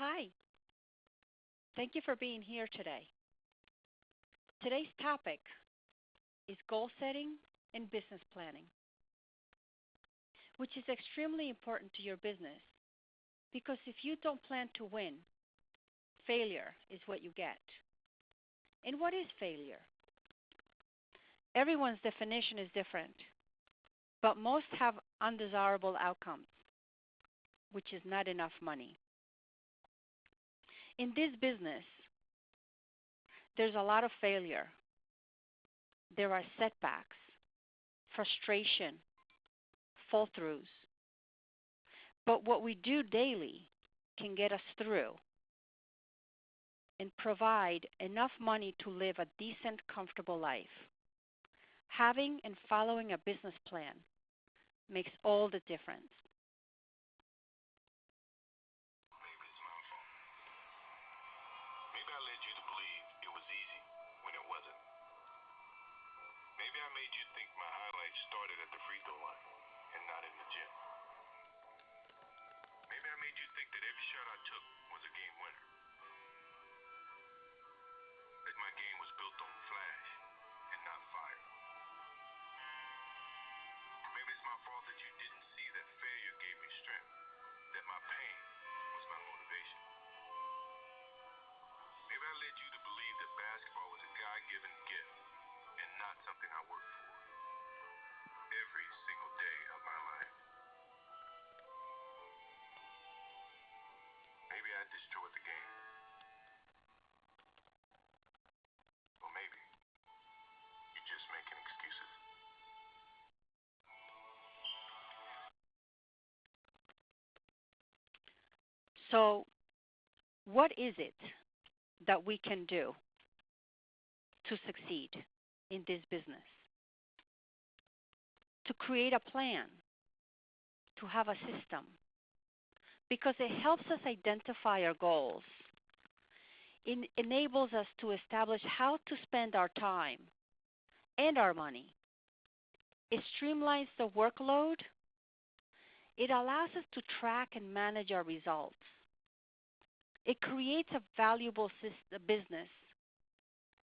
Hi, thank you for being here today. Today's topic is goal setting and business planning, which is extremely important to your business because if you don't plan to win, failure is what you get. And what is failure? Everyone's definition is different, but most have undesirable outcomes, which is not enough money. In this business, there's a lot of failure. There are setbacks, frustration, fall throughs. But what we do daily can get us through and provide enough money to live a decent, comfortable life. Having and following a business plan makes all the difference. Maybe it's my fault. Maybe I led you to believe it was easy when it wasn't. Maybe I made you think my highlights started at the free throw line and not in the gym. Maybe I made you think that every shot I took was a game winner. That my game was built on flash and not fire. Maybe it's my fault that you didn't see that failure gave me strength, that my pain was my motivation. Maybe I led you to believe that basketball was a God-given gift and not something I worked for every single day of my life. Maybe I destroyed the game. Or maybe you're just making excuses. So, what is it that we can do to succeed in this business? To create a plan, to have a system, because it helps us identify our goals. It enables us to establish how to spend our time and our money. It streamlines the workload. It allows us to track and manage our results. It creates a valuable business,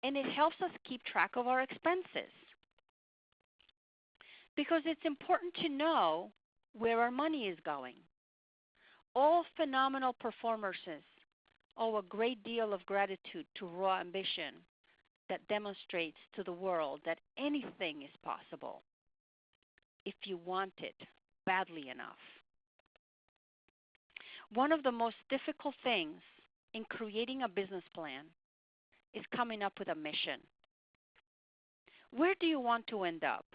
and it helps us keep track of our expenses. Because it's important to know where our money is going. All phenomenal performers owe a great deal of gratitude to raw ambition that demonstrates to the world that anything is possible if you want it badly enough. One of the most difficult things in creating a business plan is coming up with a mission. Where do you want to end up?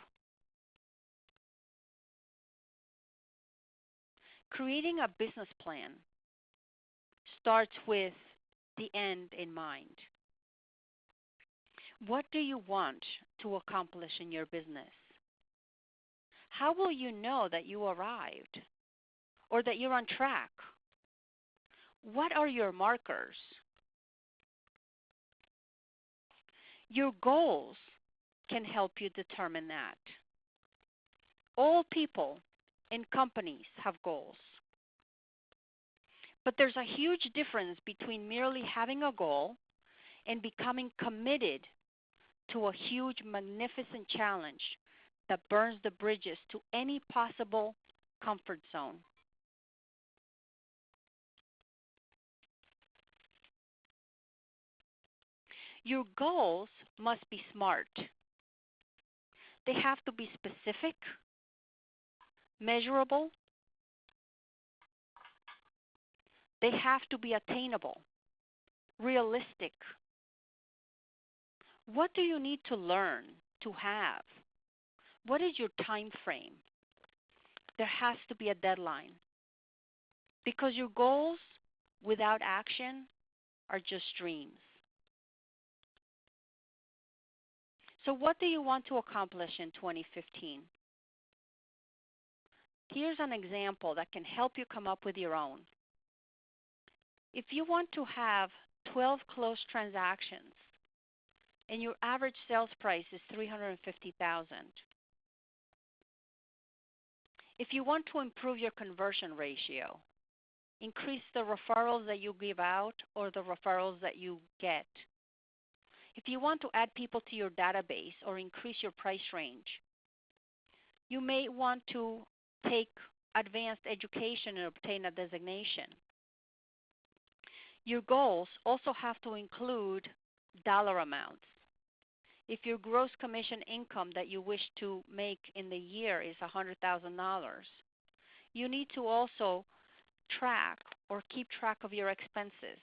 Creating a business plan starts with the end in mind. What do you want to accomplish in your business? How will you know that you arrived or that you're on track? What are your markers? Your goals can help you determine that. All people and companies have goals. But there's a huge difference between merely having a goal and becoming committed to a huge, magnificent challenge that burns the bridges to any possible comfort zone. Your goals must be smart. They have to be specific, measurable. They have to be attainable, realistic. What do you need to learn, to have? What is your time frame? There has to be a deadline because your goals without action are just dreams. So what do you want to accomplish in 2015? Here's an example that can help you come up with your own. If you want to have 12 closed transactions and your average sales price is $350,000, if you want to improve your conversion ratio, Increase the referrals that you give out or the referrals that you get. If you want to add people to your database or increase your price range, you may want to take advanced education and obtain a designation. Your goals also have to include dollar amounts. If your gross commission income that you wish to make in the year is $100,000, you need to also track or keep track of your expenses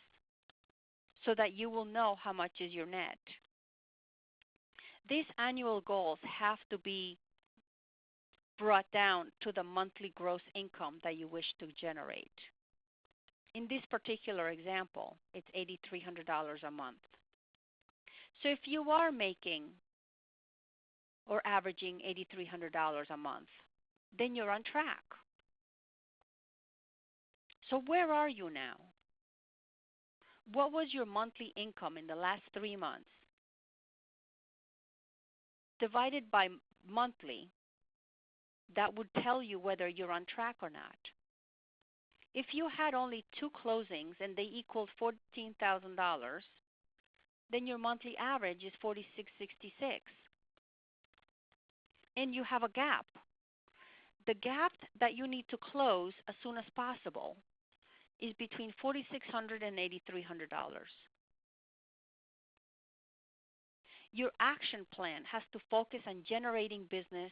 so that you will know how much is your net. These annual goals have to be brought down to the monthly gross income that you wish to generate. In this particular example, it's $8,300 a month. So if you are making or averaging $8,300 a month, then you're on track. So where are you now? What was your monthly income in the last 3 months? Divided by monthly, that would tell you whether you're on track or not. If you had only 2 closings and they equaled $14,000, then your monthly average is $4,666. And you have a gap. The gap that you need to close as soon as possible is between $4,600 and $8,300. Your action plan has to focus on generating business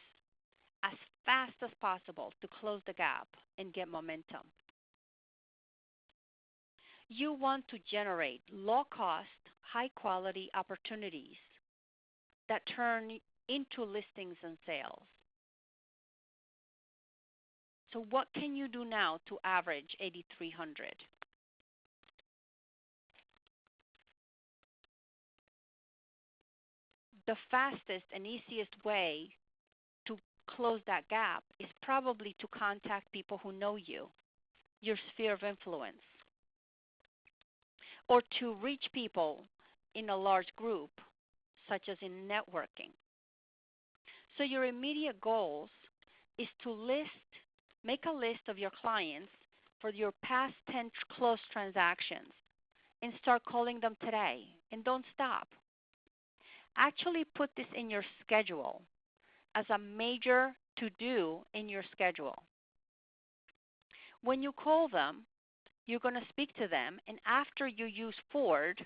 as fast as possible to close the gap and get momentum. You want to generate low-cost, high-quality opportunities that turn into listings and sales. So what can you do now to average 8,300? The fastest and easiest way to close that gap is probably to contact people who know you, your sphere of influence, or to reach people in a large group, such as in networking. So your immediate goals is to make a list of your clients for your past 10 closed transactions and start calling them today. And don't stop. Actually put this in your schedule as a major to-do in your schedule. When you call them, you're going to speak to them, and after you use Ford,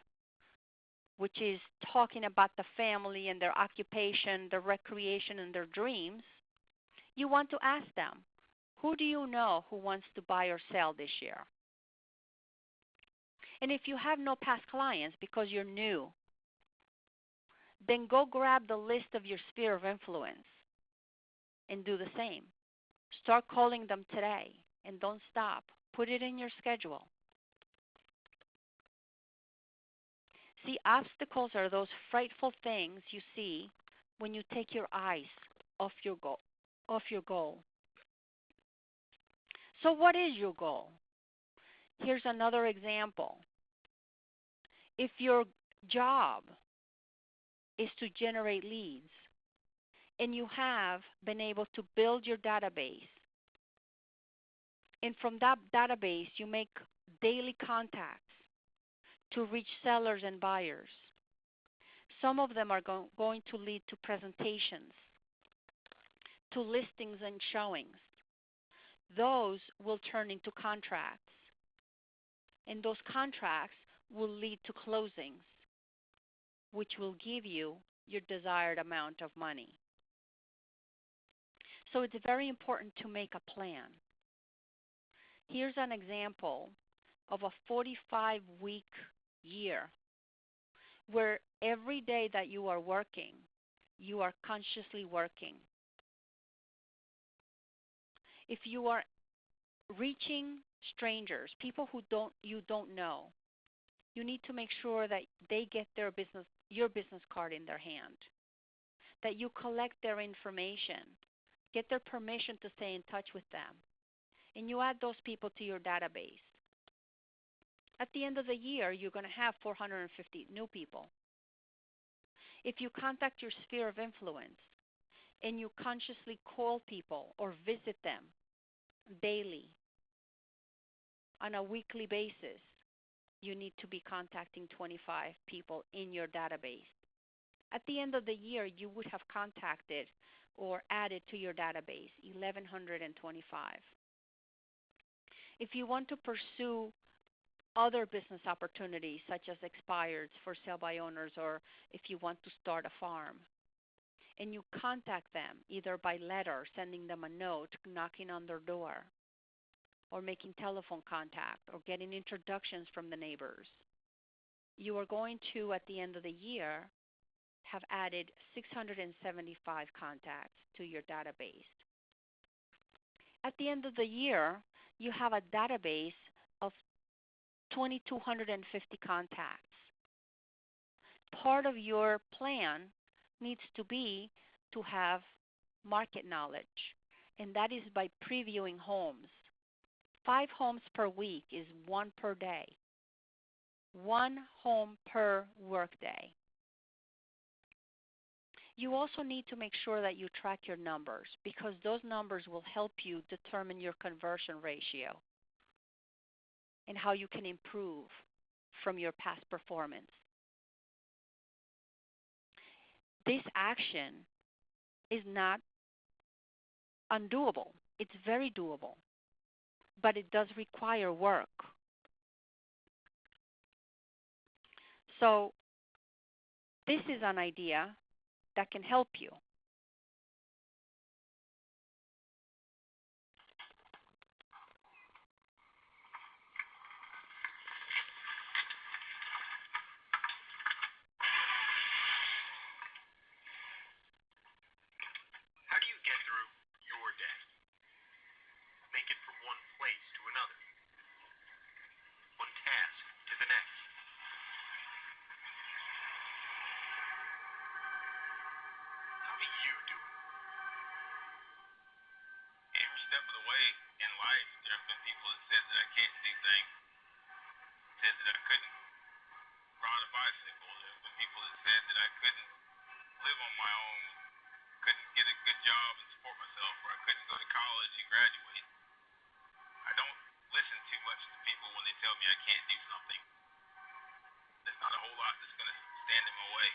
which is talking about the family and their occupation, their recreation, and their dreams, you want to ask them, who do you know who wants to buy or sell this year? And if you have no past clients because you're new, then go grab the list of your sphere of influence and do the same. Start calling them today and don't stop. Put it in your schedule. See, obstacles are those frightful things you see when you take your eyes off your goal. So what is your goal? Here's another example. If your job is to generate leads and you have been able to build your database, and from that database you make daily contacts to reach sellers and buyers, some of them are going to lead to presentations, to listings and showings. Those will turn into contracts, and those contracts will lead to closings, which will give you your desired amount of money. So it's very important to make a plan. Here's an example of a 45-week year where every day that you are working, you are consciously working. If you are reaching strangers, people who you don't know, you need to make sure that they get your business card in their hand, that you collect their information, get their permission to stay in touch with them, and you add those people to your database. At the end of the year, you're going to have 450 new people. If you contact your sphere of influence and you consciously call people or visit them daily, on a weekly basis, you need to be contacting 25 people in your database. At the end of the year, you would have contacted or added to your database 1,125. If you want to pursue other business opportunities such as expireds for sale by owners, or if you want to start a farm, and you contact them either by letter, sending them a note, knocking on their door, or making telephone contact, or getting introductions from the neighbors, you are going to, at the end of the year, have added 675 contacts to your database. At the end of the year, you have a database of 2,250 contacts. Part of your plan needs to be to have market knowledge, and that is by previewing homes. 5 homes per week is 1 per day. 1 home per workday. You also need to make sure that you track your numbers, because those numbers will help you determine your conversion ratio and how you can improve from your past performance. This action is not undoable. It's very doable, but it does require work. So this is an idea that can help you. How do you get through your day? Make it from one place to another, one task to the next. How do you do it? Every step of the way in life, there have been people that said that I can't do things, said that I couldn't ride a bicycle. There have been people that said that I couldn't live on my own, couldn't get a good job and support myself, or I couldn't go to college and graduate. I don't listen too much to people when they tell me I can't do something. There's not a whole lot that's going to stand in my way.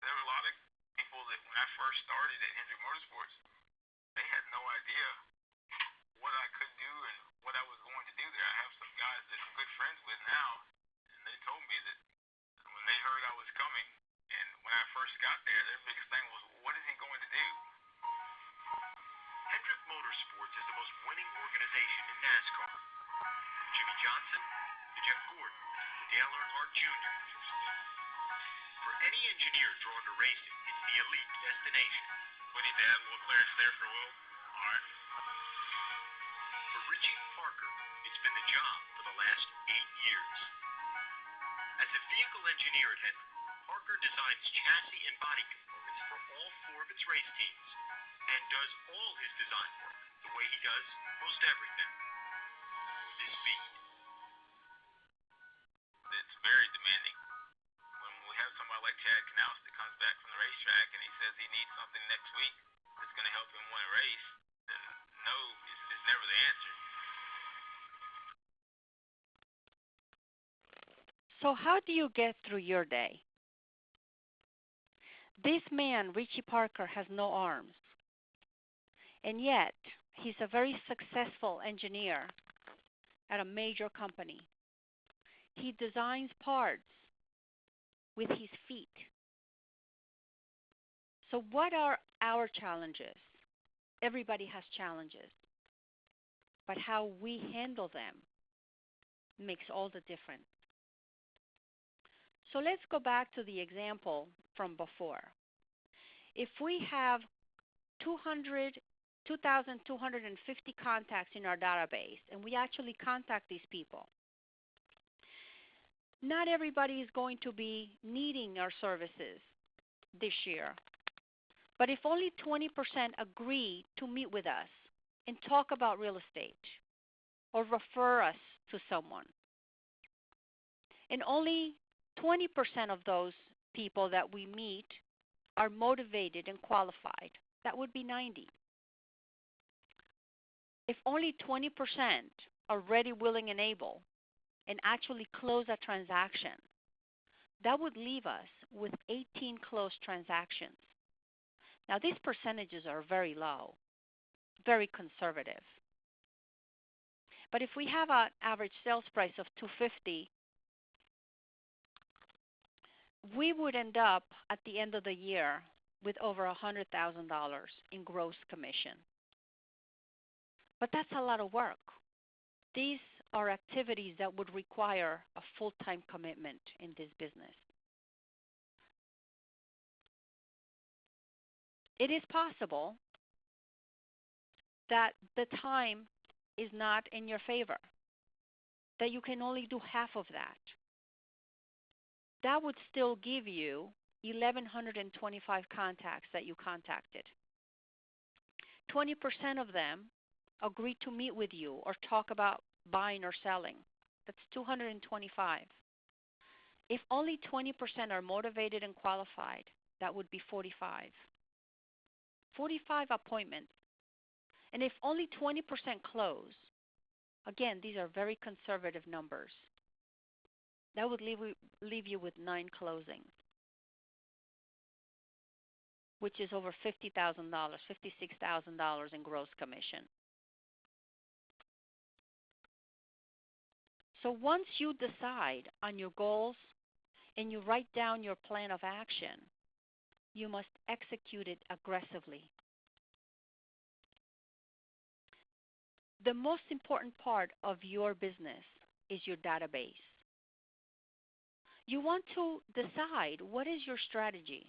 There were a lot of people that when I first started at Hendrick Motorsports, they had no idea what I could do and what I was going to do there. I have some guys that I'm good friends with now, and they told me that when they heard I was coming, and when I first got there, their biggest thing was, what is he going to do? Hendrick Motorsports is the most winning organization in NASCAR. From Jimmy Johnson to Jeff Gordon to Dale Earnhardt Jr. For any engineer drawn to racing, it's the elite destination. We need to add a little clearance there for Will. All right. For Richie Parker, it's been the job for the last 8 years. As a vehicle engineer at Hendrick, Parker designs chassis and body components for all 4 of its race teams and does all his design work the way he does most everything. This speed. It's very demanding. When we have somebody like Chad Knaus that comes back from the racetrack and he says he needs something next week that's going to help him win a race, then no is never the answer. So how do you get through your day? This man, Richie Parker, has no arms, and yet he's a very successful engineer at a major company. He designs parts with his feet. So what are our challenges? Everybody has challenges, but how we handle them makes all the difference. So let's go back to the example from before. If we have 2,250 contacts in our database, and we actually contact these people, not everybody is going to be needing our services this year. But if only 20% agree to meet with us and talk about real estate or refer us to someone, and only 20% of those people that we meet are motivated and qualified, that would be 90. If only 20% are ready, willing, and able and actually close a transaction, that would leave us with 18 closed transactions. Now, these percentages are very low, very conservative. But if we have an average sales price of 250, we would end up at the end of the year with over $100,000 in gross commission. But that's a lot of work. These are activities that would require a full-time commitment in this business. It is possible that the time is not in your favor, that you can only do half of that. That would still give you 1,125 contacts that you contacted. 20% of them agreed to meet with you or talk about buying or selling. That's 225. If only 20% are motivated and qualified, that would be 45. 45 appointments. And if only 20% close, again, these are very conservative numbers. That would leave you with 9 closings, which is over $50,000, $56,000 in gross commission. So once you decide on your goals and you write down your plan of action, you must execute it aggressively. The most important part of your business is your database. You want to decide, what is your strategy?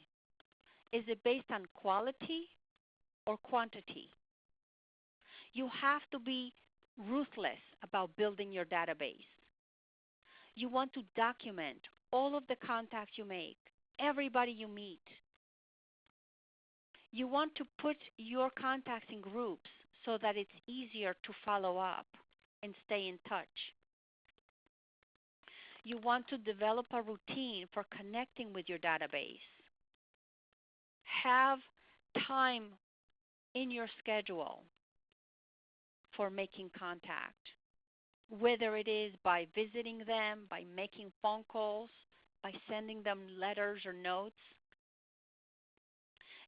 Is it based on quality or quantity? You have to be ruthless about building your database. You want to document all of the contacts you make, everybody you meet. You want to put your contacts in groups so that it's easier to follow up and stay in touch. You want to develop a routine for connecting with your database. Have time in your schedule for making contact, whether it is by visiting them, by making phone calls, by sending them letters or notes.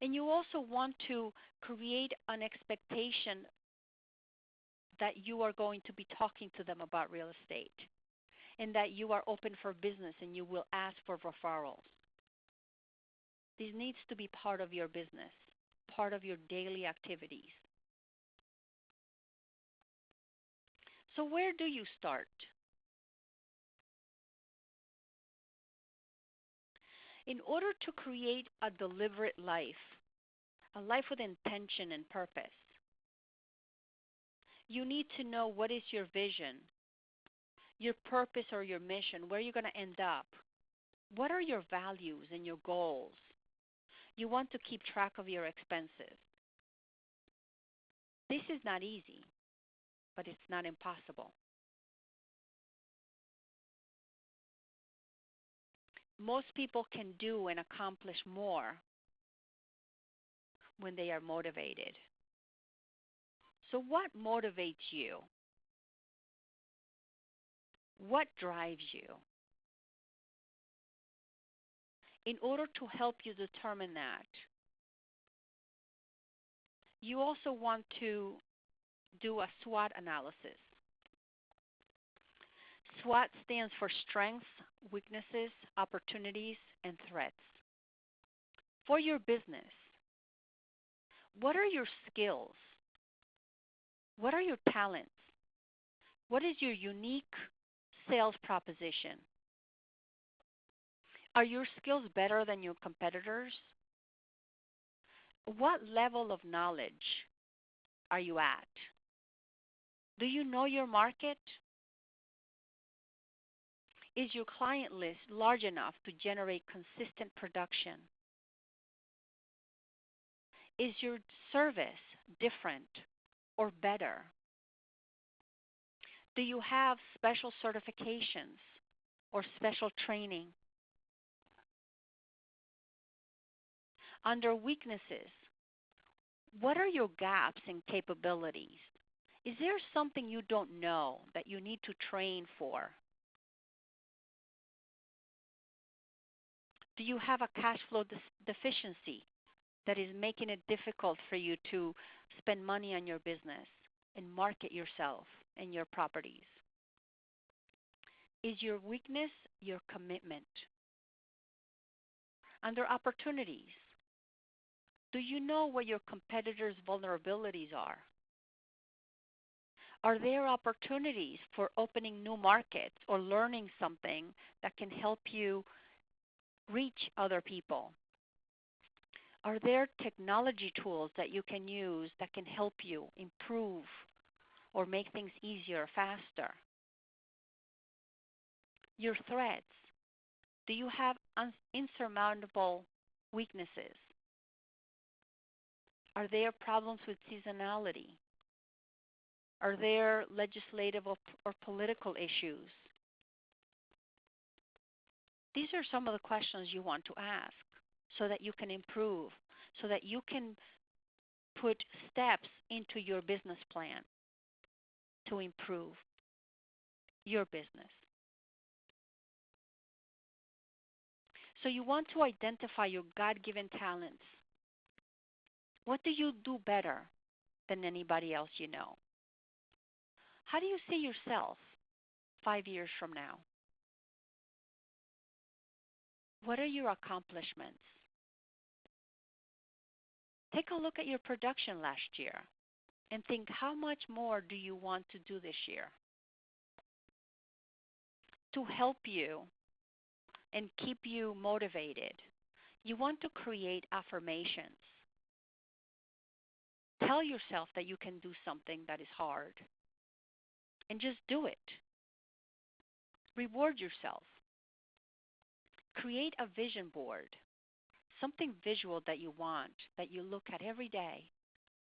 And you also want to create an expectation that you are going to be talking to them about real estate and that you are open for business and you will ask for referrals. This needs to be part of your business, part of your daily activities. So where do you start? In order to create a deliberate life, a life with intention and purpose, you need to know what is your vision, your purpose or your mission, where you're going to end up. What are your values and your goals? You want to keep track of your expenses. This is not easy, but it's not impossible. Most people can do and accomplish more when they are motivated. So what motivates you? What drives you? In order to help you determine that, you also want to do a SWOT analysis. SWOT stands for strengths, weaknesses, opportunities, and threats. For your business, what are your skills? What are your talents? What is your unique sales proposition? Are your skills better than your competitors? What level of knowledge are you at? Do you know your market? Is your client list large enough to generate consistent production? Is your service different or better? Do you have special certifications or special training? Under weaknesses, what are your gaps in capabilities? Is there something you don't know that you need to train for? Do you have a cash flow deficiency that is making it difficult for you to spend money on your business and market yourself and your properties? Is your weakness your commitment? And there are opportunities. Do you know what your competitors' vulnerabilities are? Are there opportunities for opening new markets or learning something that can help you reach other people? Are there technology tools that you can use that can help you improve or make things easier, faster? Your threats. Do you have insurmountable weaknesses? Are there problems with seasonality? Are there legislative or political issues? These are some of the questions you want to ask so that you can improve, so that you can put steps into your business plan to improve your business. So you want to identify your God-given talents. What do you do better than anybody else you know? How do you see yourself 5 years from now? What are your accomplishments? Take a look at your production last year and think, how much more do you want to do this year? To help you and keep you motivated, you want to create affirmations. Tell yourself that you can do something that is hard and just do it. Reward yourself. Create a vision board, something visual that you want, that you look at every day,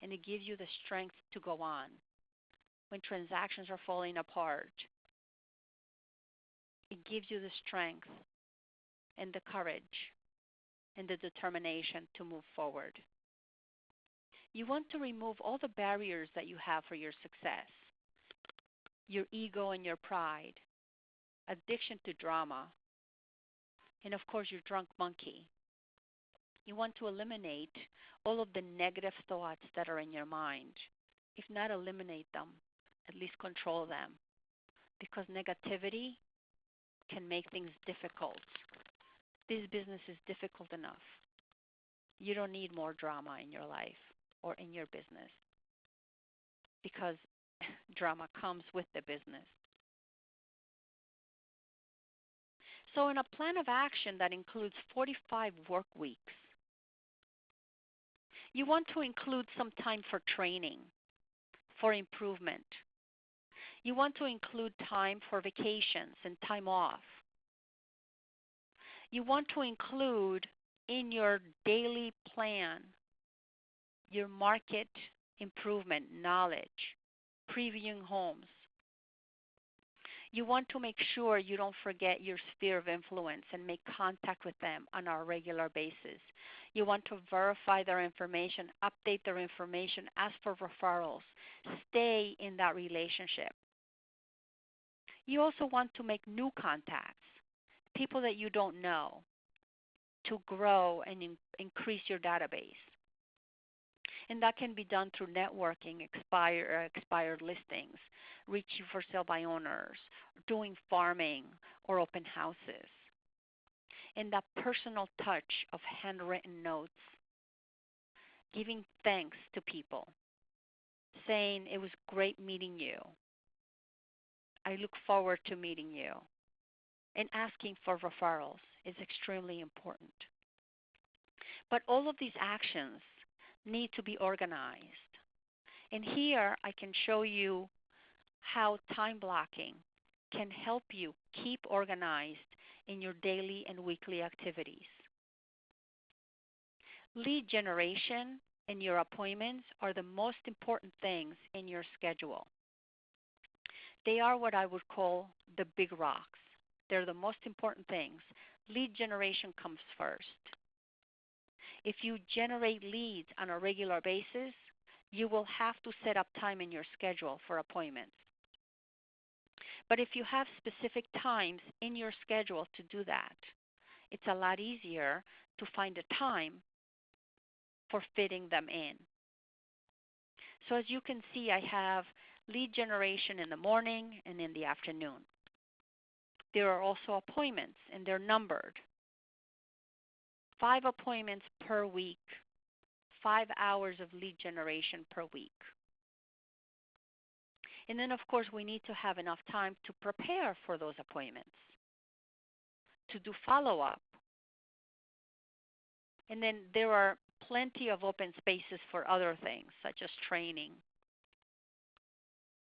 and it gives you the strength to go on. When transactions are falling apart, it gives you the strength and the courage and the determination to move forward. You want to remove all the barriers that you have for your success, your ego and your pride, addiction to drama, and of course your drunk monkey. You want to eliminate all of the negative thoughts that are in your mind. If not eliminate them, at least control them, because negativity can make things difficult. This business is difficult enough. You don't need more drama in your life or in your business, because drama comes with the business. So in a plan of action that includes 45 work weeks, you want to include some time for training, for improvement. You want to include time for vacations and time off. You want to include in your daily plan your market improvement knowledge, previewing homes. You want to make sure you don't forget your sphere of influence and make contact with them on a regular basis. You want to verify their information, update their information, ask for referrals, stay in that relationship. You also want to make new contacts, people that you don't know, to grow and increase your database. And that can be done through networking, expired listings, reaching for sale by owners, doing farming or open houses. And that personal touch of handwritten notes, giving thanks to people, saying it was great meeting you. I look forward to meeting you. And asking for referrals is extremely important. But all of these actions need to be organized. And here I can show you how time blocking can help you keep organized in your daily and weekly activities. Lead generation and your appointments are the most important things in your schedule. They are what I would call the big rocks. They're the most important things. Lead generation comes first. If you generate leads on a regular basis, You will have to set up time in your schedule for appointments. But if you have specific times in your schedule to do that, it's a lot easier to find a time for fitting them in. So as you can see, I have lead generation in the morning and in the afternoon. There are also appointments, and they're numbered. 5 appointments per week, 5 hours of lead generation per week. And then, of course, we need to have enough time to prepare for those appointments, to do follow-up. And then there are plenty of open spaces for other things, such as training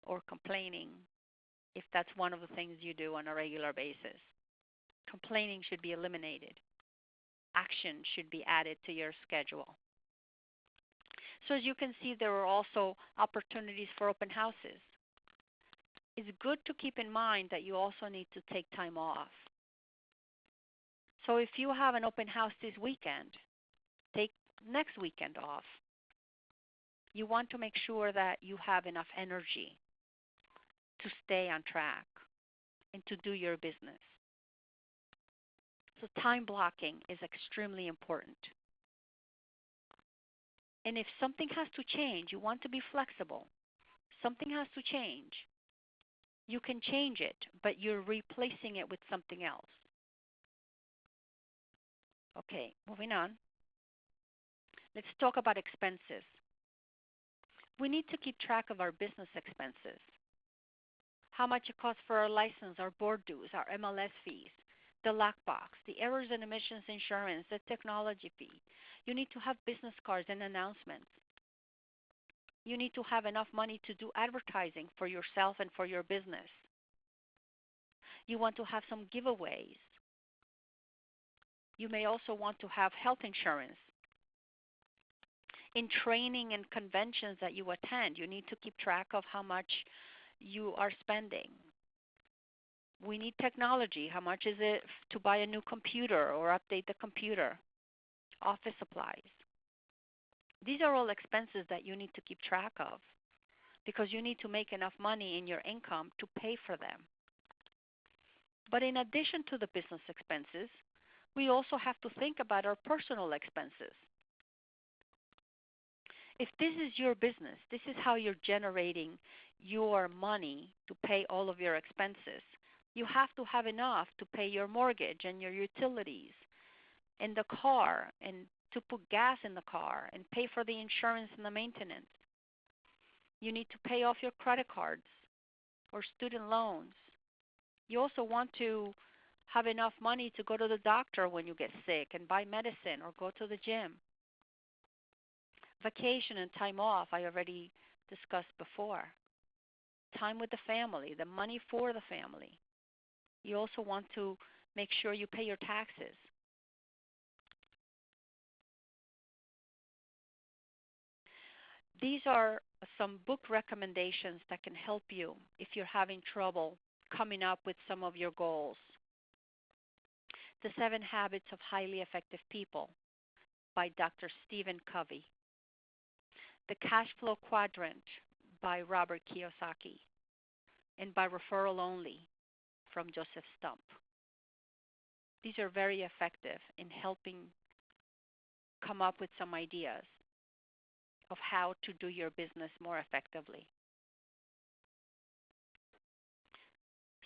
or complaining, if that's one of the things you do on a regular basis. Complaining should be eliminated. Action should be added to your schedule. So as you can see, there are also opportunities for open houses. It's good to keep in mind that you also need to take time off. So if you have an open house this weekend, take next weekend off. You want to make sure that you have enough energy to stay on track and to do your business. So time blocking is extremely important. And if something has to change, you want to be flexible. Something has to change. You can change it, but you're replacing it with something else. Okay, moving on. Let's talk about expenses. We need to keep track of our business expenses. How much it costs for our license, our board dues, our MLS fees, the lockbox, the errors and emissions insurance, the technology fee. You need to have business cards and announcements. You need to have enough money to do advertising for yourself and for your business. You want to have some giveaways. You may also want to have health insurance. In training and conventions that you attend, you need to keep track of how much you are spending. We need technology. How much is it to buy a new computer or update the computer? Office supplies. These are all expenses that you need to keep track of because you need to make enough money in your income to pay for them. But in addition to the business expenses, we also have to think about our personal expenses. If this is your business, this is how you're generating your money to pay all of your expenses. You have to have enough to pay your mortgage and your utilities and the car and to put gas in the car and pay for the insurance and the maintenance. You need to pay off your credit cards or student loans. You also want to have enough money to go to the doctor when you get sick and buy medicine or go to the gym. Vacation and time off, I already discussed before. Time with the family, the money for the family. You also want to make sure you pay your taxes. These are some book recommendations that can help you if you're having trouble coming up with some of your goals. The 7 Habits of Highly Effective People by Dr. Stephen Covey. The Cash Flow Quadrant by Robert Kiyosaki. And By Referral Only from Joseph Stump. These are very effective in helping come up with some ideas of how to do your business more effectively.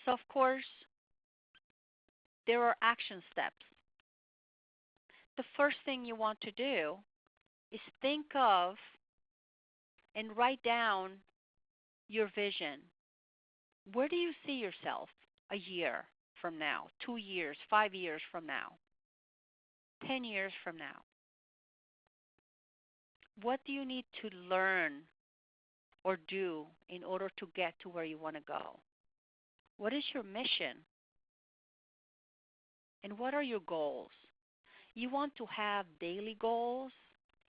So, of course, there are action steps. The first thing you want to do is think of and write down your vision. Where do you see yourself a year from now, 2 years, 5 years from now, 10 years from now? What do you need to learn or do in order to get to where you want to go? What is your mission? And what are your goals? You want to have daily goals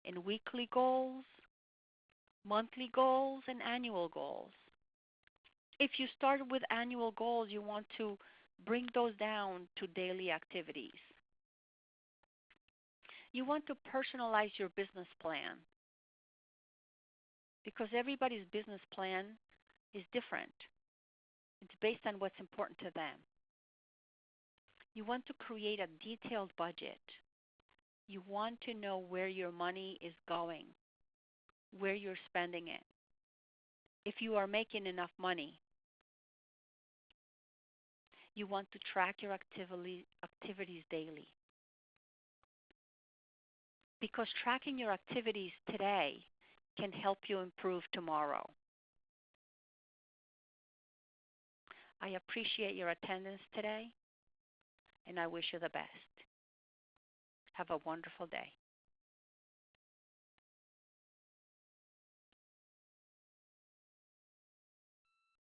and weekly goals, monthly goals, and annual goals. If you start with annual goals, you want to bring those down to daily activities. You want to personalize your business plan. because everybody's business plan is different. It's based on what's important to them. You want to create a detailed budget. You want to know where your money is going, where you're spending it. If you are making enough money, you want to track your activities daily. Because tracking your activities today can help you improve tomorrow. I appreciate your attendance today, and I wish you the best. Have a wonderful day.